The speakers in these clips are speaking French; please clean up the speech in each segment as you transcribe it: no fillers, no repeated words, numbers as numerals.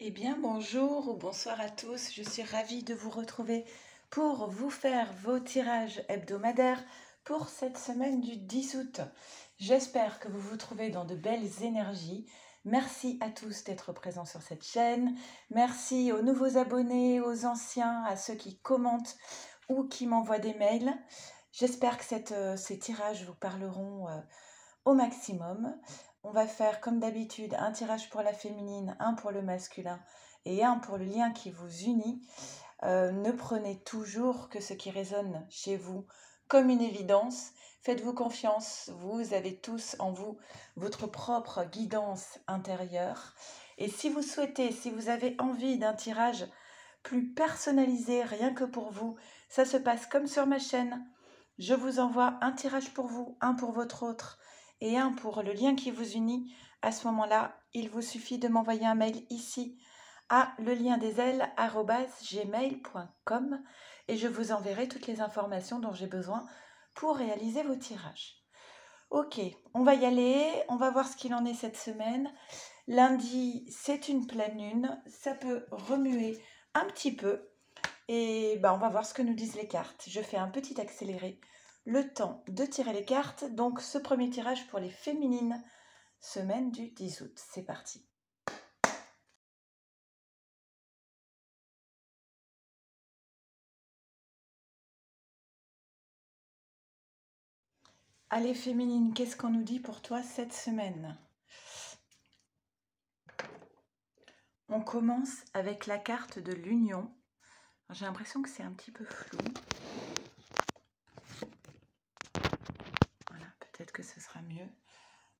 Eh bien, bonjour ou bonsoir à tous. Je suis ravie de vous retrouver pour vous faire vos tirages hebdomadaires pour cette semaine du 10 août. J'espère que vous vous trouvez dans de belles énergies. Merci à tous d'être présents sur cette chaîne. Merci aux nouveaux abonnés, aux anciens, à ceux qui commentent ou qui m'envoient des mails. J'espère que ces tirages vous parleront au maximum. On va faire comme d'habitude un tirage pour la féminine, un pour le masculin et un pour le lien qui vous unit. Ne prenez toujours que ce qui résonne chez vous comme une évidence. Faites-vous confiance, vous avez tous en vous votre propre guidance intérieure. Et si vous souhaitez, si vous avez envie d'un tirage plus personnalisé, rien que pour vous, ça se passe comme sur ma chaîne. Je vous envoie un tirage pour vous, un pour votre autre et un pour le lien qui vous unit. À ce moment-là, il vous suffit de m'envoyer un mail ici à leliendesailes@gmail.com et je vous enverrai toutes les informations dont j'ai besoin pour réaliser vos tirages. Ok, on va y aller, on va voir ce qu'il en est cette semaine. Lundi, c'est une pleine lune, ça peut remuer un petit peu et on va voir ce que nous disent les cartes. Je fais un petit accéléré, le temps de tirer les cartes. Donc ce premier tirage pour les féminines, semaine du 10 août. C'est parti. Allez féminine, qu'est-ce qu'on nous dit pour toi cette semaine? On commence avec la carte de l'union. J'ai l'impression que c'est un petit peu flou. Voilà, peut-être que ce sera mieux.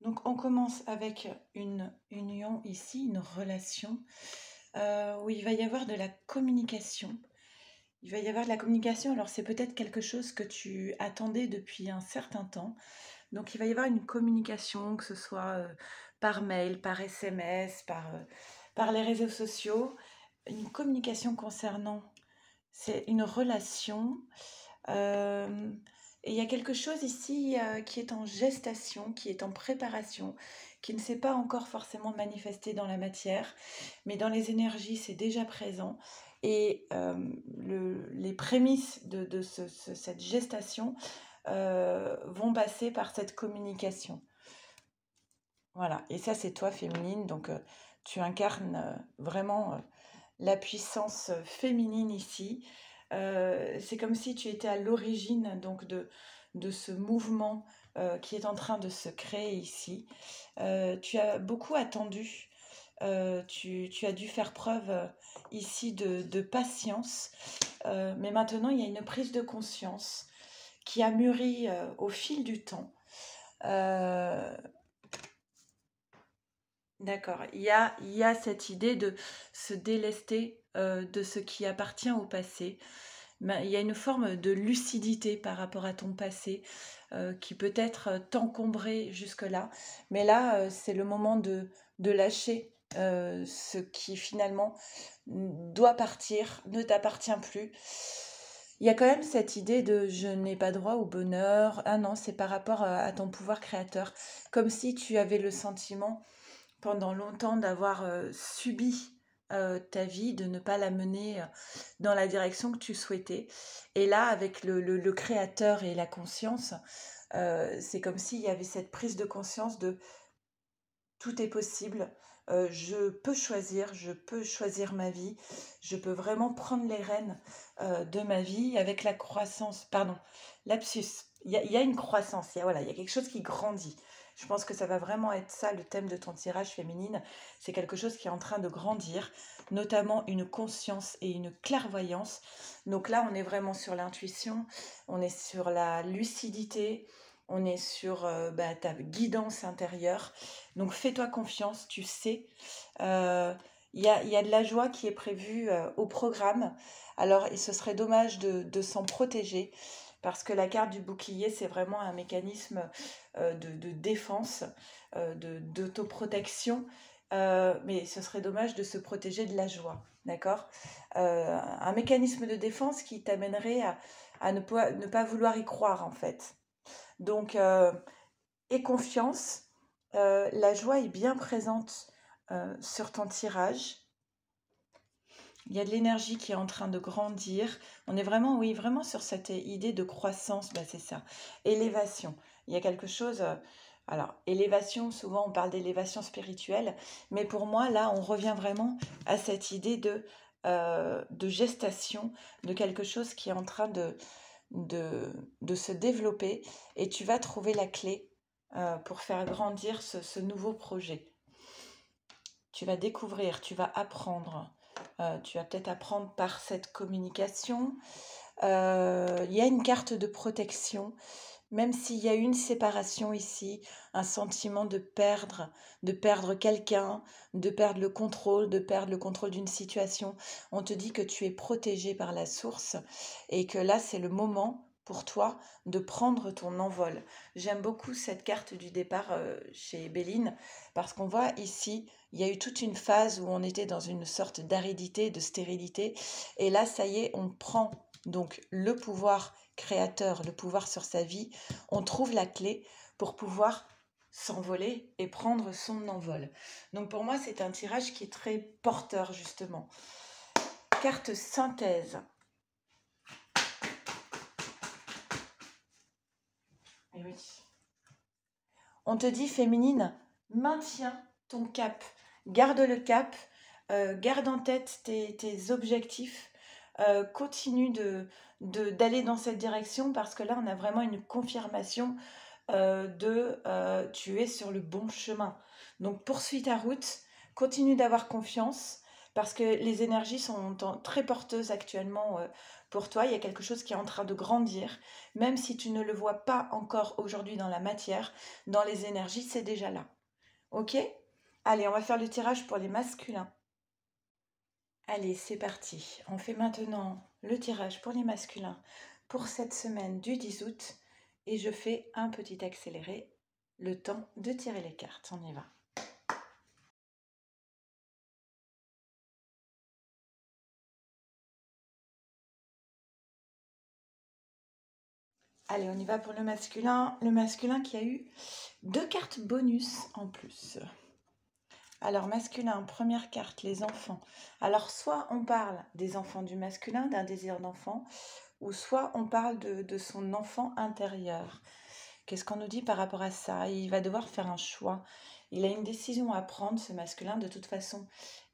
Donc on commence avec une union ici, une relation où il va y avoir de la communication. Il va y avoir de la communication, alors c'est peut-être quelque chose que tu attendais depuis un certain temps. Donc il va y avoir une communication, que ce soit par mail, par SMS, par les réseaux sociaux. Une communication concernant, c'est une relation. Et il y a quelque chose ici qui est en gestation, qui est en préparation, qui ne s'est pas encore forcément manifesté dans la matière, mais dans les énergies, c'est déjà présent. Et les prémices de cette gestation vont passer par cette communication. Voilà, et ça c'est toi féminine, donc tu incarnes vraiment la puissance féminine ici. C'est comme si tu étais à l'origine donc de ce mouvement qui est en train de se créer ici. Tu as beaucoup attendu, tu as dû faire preuve ici de patience, mais maintenant il y a une prise de conscience qui a mûri au fil du temps. D'accord. Il y a cette idée de se délester de ce qui appartient au passé. Mais il y a une forme de lucidité par rapport à ton passé qui peut-être t'encombrait jusque-là. Mais là, c'est le moment de lâcher ce qui finalement doit partir, ne t'appartient plus. Il y a quand même cette idée de je n'ai pas droit au bonheur. Ah non, c'est par rapport à ton pouvoir créateur. Comme si tu avais le sentiment pendant longtemps d'avoir subi ta vie, de ne pas la mener dans la direction que tu souhaitais. Et là, avec le créateur et la conscience, c'est comme s'il y avait cette prise de conscience de tout est possible, je peux choisir ma vie, je peux vraiment prendre les rênes de ma vie avec la croissance, pardon, lapsus, il y a une croissance, voilà, il y a quelque chose qui grandit. Je pense que ça va vraiment être ça le thème de ton tirage féminine, c'est quelque chose qui est en train de grandir, notamment une conscience et une clairvoyance. Donc là, on est vraiment sur l'intuition, on est sur la lucidité, on est sur ta guidance intérieure. Donc fais-toi confiance, tu sais. Il y a de la joie qui est prévue au programme. Alors, et ce serait dommage de s'en protéger parce que la carte du bouclier, c'est vraiment un mécanisme de défense, d'autoprotection. Mais ce serait dommage de se protéger de la joie, d'accord? Un mécanisme de défense qui t'amènerait à ne pas vouloir y croire, en fait. Donc, aie confiance. La joie est bien présente sur ton tirage. Il y a de l'énergie qui est en train de grandir. On est vraiment, oui, vraiment sur cette idée de croissance, bah, c'est ça. Élévation. Il y a quelque chose. Alors, élévation, souvent on parle d'élévation spirituelle, mais pour moi, là, on revient vraiment à cette idée de gestation, de quelque chose qui est en train de se développer, et tu vas trouver la clé pour faire grandir ce nouveau projet. Tu vas découvrir, tu vas apprendre. Tu vas peut-être apprendre par cette communication. Il y a une carte de protection, même s'il y a une séparation ici, un sentiment de perdre quelqu'un, de perdre le contrôle d'une situation. On te dit que tu es protégé par la source et que là, c'est le moment pour toi de prendre ton envol. J'aime beaucoup cette carte du départ chez Béline parce qu'on voit ici, il y a eu toute une phase où on était dans une sorte d'aridité, de stérilité. Et là, ça y est, on prend donc le pouvoir créateur, le pouvoir sur sa vie. On trouve la clé pour pouvoir s'envoler et prendre son envol. Donc pour moi, c'est un tirage qui est très porteur, justement. Carte synthèse. Et oui. On te dit, féminine, maintiens ton cap. Garde le cap. Garde en tête tes objectifs. Continue d'aller dans cette direction parce que là, on a vraiment une confirmation tu es sur le bon chemin. Donc poursuis ta route, continue d'avoir confiance parce que les énergies sont très porteuses actuellement pour toi. Il y a quelque chose qui est en train de grandir, même si tu ne le vois pas encore aujourd'hui dans la matière, dans les énergies, c'est déjà là. Ok? Allez, on va faire le tirage pour les masculins. Allez, c'est parti. On fait maintenant le tirage pour les masculins pour cette semaine du 10 août. Et je fais un petit accéléré, le temps de tirer les cartes. On y va. Allez, on y va pour le masculin. Le masculin qui a eu 2 cartes bonus en plus. Alors, masculin, première carte, les enfants. Alors, soit on parle des enfants du masculin, d'un désir d'enfant, ou soit on parle de son enfant intérieur. Qu'est-ce qu'on nous dit par rapport à ça? Il va devoir faire un choix. Il a une décision à prendre, ce masculin. De toute façon,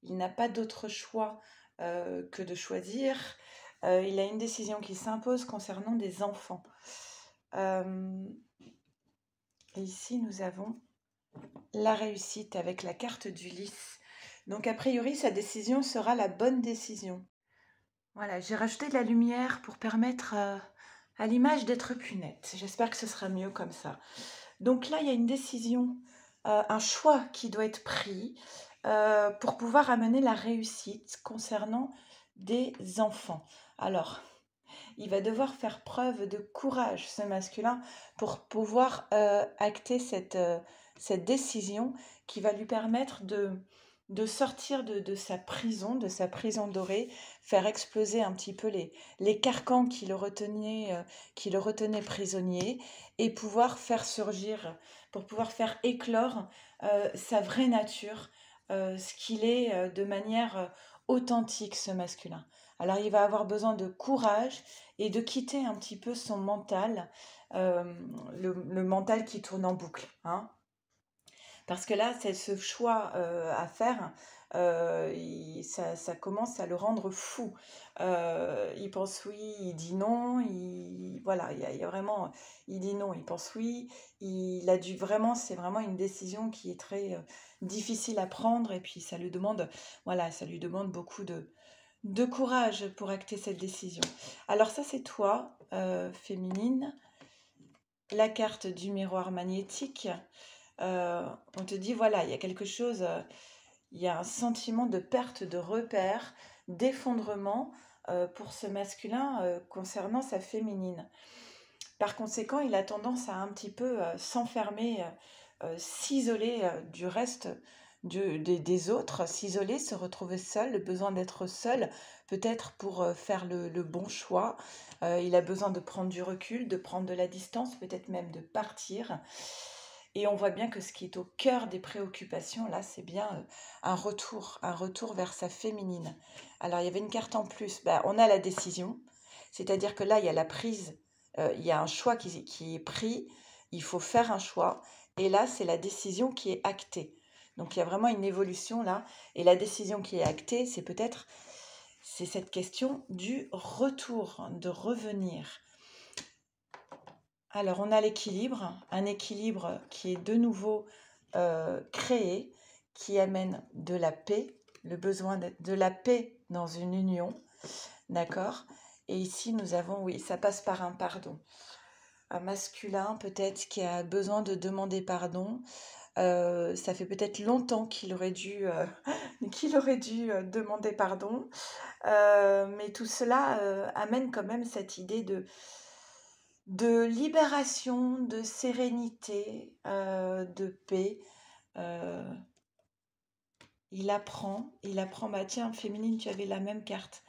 il n'a pas d'autre choix que de choisir. Il a une décision qui s'impose concernant des enfants. Et ici, nous avons la réussite avec la carte d'Ulysse. Donc, a priori, sa décision sera la bonne décision. Voilà, j'ai rajouté de la lumière pour permettre à l'image d'être plus nette. J'espère que ce sera mieux comme ça. Donc là, il y a une décision, un choix qui doit être pris pour pouvoir amener la réussite concernant des enfants. Alors, il va devoir faire preuve de courage, ce masculin, pour pouvoir acter cette décision qui va lui permettre de sortir de sa prison dorée, faire exploser un petit peu les carcans qui le retenaient prisonnier et pouvoir faire surgir, pour pouvoir faire éclore sa vraie nature, ce qu'il est de manière authentique, ce masculin. Alors il va avoir besoin de courage et de quitter un petit peu son mental, le mental qui tourne en boucle, hein. Parce que là, c'est ce choix à faire, ça commence à le rendre fou. Il pense oui, il dit non, voilà, il y a vraiment, il dit non, il pense oui. Il a dû vraiment, c'est vraiment une décision qui est très difficile à prendre et puis ça lui demande, voilà, ça lui demande beaucoup de courage pour acter cette décision. Alors ça, c'est toi, féminine. La carte du miroir magnétique. On te dit, voilà, il y a quelque chose, il y a un sentiment de perte de repère, d'effondrement pour ce masculin concernant sa féminine. Par conséquent, il a tendance à un petit peu s'enfermer, s'isoler du reste des autres, s'isoler, se retrouver seul, le besoin d'être seul, peut-être pour faire le bon choix. Il a besoin de prendre du recul, de prendre de la distance, peut-être même de partir. Et on voit bien que ce qui est au cœur des préoccupations, là, c'est bien un retour vers sa féminine. Alors, il y avait une carte en plus. Bah, on a la décision, c'est-à-dire que là, il y a la prise, il y a un choix qui est pris, il faut faire un choix. Et là, c'est la décision qui est actée. Donc, il y a vraiment une évolution là. Et la décision qui est actée, c'est cette question du retour, hein, de revenir. Alors, on a l'équilibre, un équilibre qui est de nouveau créé, qui amène de la paix, le besoin de la paix dans une union, d'accord? Et ici, nous avons, oui, ça passe par un pardon. Un masculin, peut-être, qui a besoin de demander pardon. Ça fait peut-être longtemps qu'il aurait dû, demander pardon. Mais tout cela amène quand même cette idée de libération, de sérénité, de paix. Euh, il apprend, bah tiens, féminine, tu avais la même carte.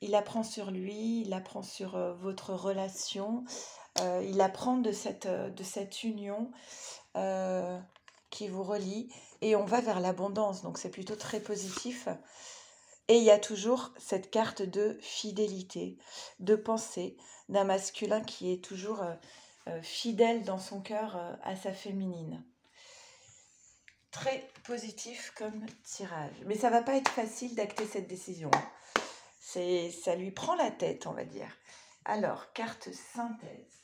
Il apprend sur lui, il apprend sur votre relation, il apprend de cette union euh, qui vous relie et on va vers l'abondance, donc c'est plutôt très positif. Et il y a toujours cette carte de fidélité, de pensée, d'un masculin qui est toujours fidèle dans son cœur à sa féminine. Très positif comme tirage. Mais ça va pas être facile d'acter cette décision. Ça lui prend la tête, on va dire. Alors, carte synthèse.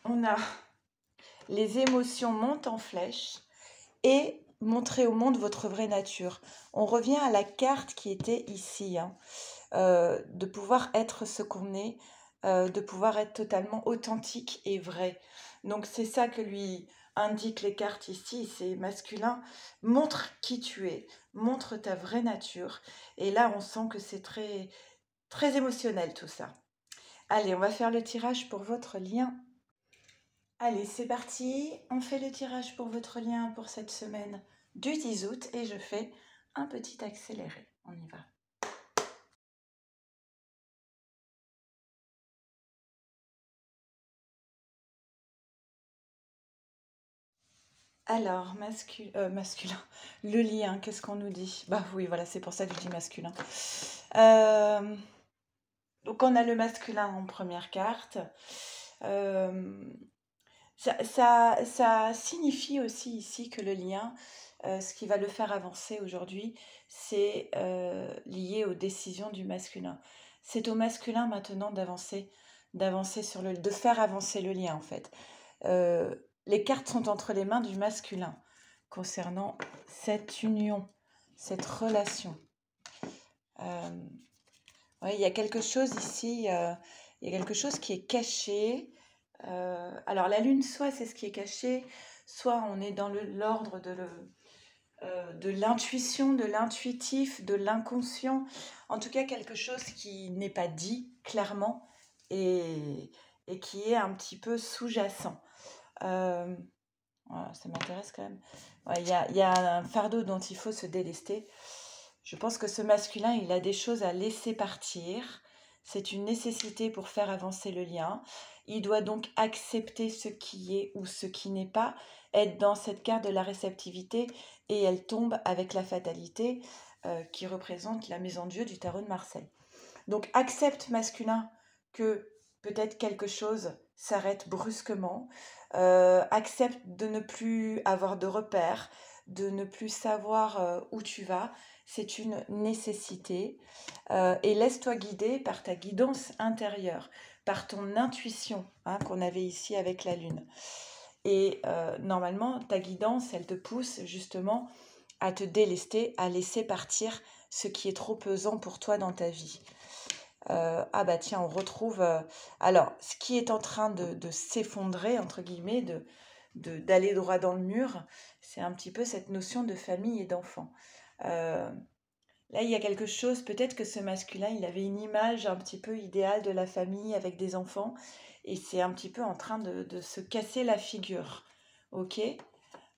On a les émotions montent en flèche et montrer au monde votre vraie nature. On revient à la carte qui était ici, hein, de pouvoir être ce qu'on est, de pouvoir être totalement authentique et vrai. Donc c'est ça que lui indiquent les cartes ici, c'est masculin. Montre qui tu es, montre ta vraie nature. Et là, on sent que c'est très, très émotionnel tout ça. Allez, on va faire le tirage pour votre lien. Allez, c'est parti. On fait le tirage pour votre lien pour cette semaine du 10 août et je fais un petit accéléré. On y va. Alors, masculin, le lien, qu'est-ce qu'on nous dit? Bah oui, voilà, c'est pour ça que je dis masculin. Euh, donc, on a le masculin en première carte. Euh, ça signifie aussi ici que le lien, ce qui va le faire avancer aujourd'hui, c'est lié aux décisions du masculin. C'est au masculin maintenant de faire avancer le lien en fait. Les cartes sont entre les mains du masculin concernant cette union, cette relation. Ouais, il y a quelque chose ici, il y a quelque chose qui est caché. Alors la lune, soit c'est ce qui est caché, soit on est dans l'ordre de l'intuition, de l'intuitif, de l'inconscient. En tout cas, quelque chose qui n'est pas dit clairement et qui est un petit peu sous-jacent. Voilà, ça m'intéresse quand même. Ouais, il y a un fardeau dont il faut se délester. Je pense que ce masculin, il a des choses à laisser partir. C'est une nécessité pour faire avancer le lien. Il doit donc accepter ce qui est ou ce qui n'est pas, être dans cette carte de la réceptivité et elle tombe avec la fatalité qui représente la maison de Dieu du tarot de Marseille. Donc accepte masculin que peut-être quelque chose s'arrête brusquement, accepte de ne plus avoir de repères, de ne plus savoir où tu vas, c'est une nécessité. Et laisse-toi guider par ta guidance intérieure, par ton intuition hein, qu'on avait ici avec la lune. Et normalement, ta guidance, elle te pousse justement à te délester, à laisser partir ce qui est trop pesant pour toi dans ta vie. Ah bah tiens, on retrouve... alors, ce qui est en train de s'effondrer, entre guillemets, d'aller droit dans le mur, c'est un petit peu cette notion de famille et d'enfant. Là, il y a quelque chose, peut-être que ce masculin, il avait une image un petit peu idéale de la famille avec des enfants, et c'est un petit peu en train de se casser la figure. Ok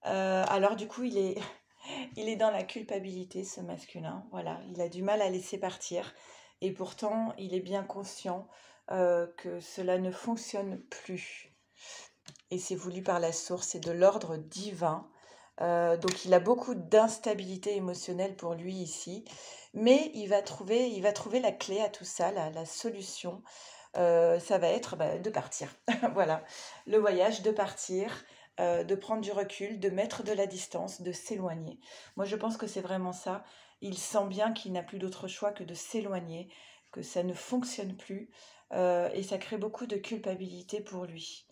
Alors du coup, il est dans la culpabilité, ce masculin. Voilà, il a du mal à laisser partir. Et pourtant, il est bien conscient que cela ne fonctionne plus. Et c'est voulu par la source, c'est de l'ordre divin. Donc il a beaucoup d'instabilité émotionnelle pour lui ici. Mais il va trouver la clé à tout ça, la solution. Ça va être de partir. Voilà, le voyage, de partir, de prendre du recul, de mettre de la distance, de s'éloigner. Moi, je pense que c'est vraiment ça. Il sent bien qu'il n'a plus d'autre choix que de s'éloigner, que ça ne fonctionne plus, et ça crée beaucoup de culpabilité pour lui.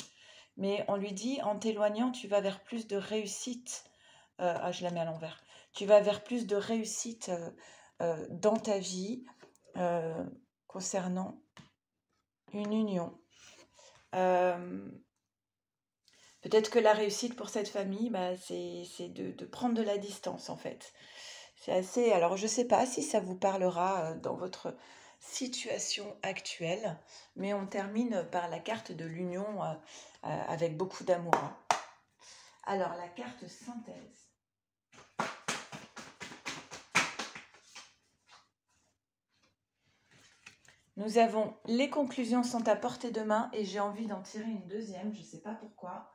Mais on lui dit, en t'éloignant, tu vas vers plus de réussite. Ah, je la mets à l'envers. Tu vas vers plus de réussite dans ta vie euh, concernant une union. Euh, Peut-être que la réussite pour cette famille, c'est de prendre de la distance en fait. C'est assez. Alors, je ne sais pas si ça vous parlera dans votre situation actuelle, mais on termine par la carte de l'union avec beaucoup d'amour, hein. Alors, la carte synthèse. Nous avons les conclusions sont à portée de main et j'ai envie d'en tirer une deuxième, je ne sais pas pourquoi.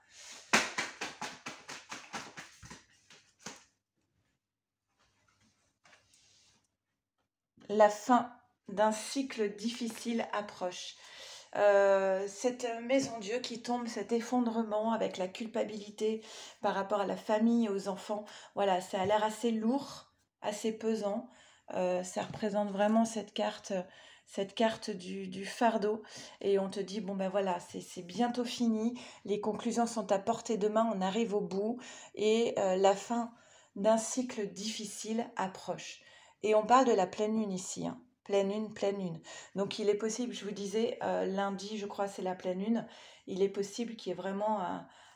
La fin d'un cycle difficile approche. Cette maison Dieu qui tombe, cet effondrement avec la culpabilité par rapport à la famille, aux enfants, voilà, ça a l'air assez lourd, assez pesant. Ça représente vraiment cette carte du fardeau. Et on te dit, bon ben voilà, c'est bientôt fini, les conclusions sont à portée de main, on arrive au bout et la fin d'un cycle difficile approche. Et on parle de la pleine lune ici, hein. Pleine lune, pleine lune. Donc il est possible, je vous disais, lundi, je crois, c'est la pleine lune. Il est possible qu'il y ait vraiment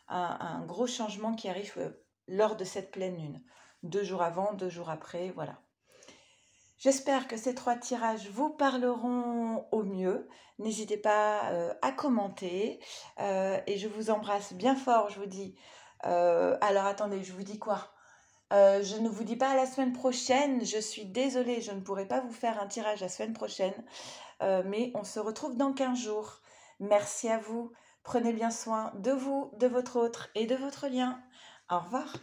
un gros changement qui arrive lors de cette pleine lune. 2 jours avant, 2 jours après, voilà. J'espère que ces 3 tirages vous parleront au mieux. N'hésitez pas à commenter. Et je vous embrasse bien fort, je vous dis. Alors attendez, je vous dis quoi? Je ne vous dis pas à la semaine prochaine, je suis désolée, je ne pourrai pas vous faire un tirage la semaine prochaine, mais on se retrouve dans 15 jours. Merci à vous, prenez bien soin de vous, de votre autre et de votre lien. Au revoir.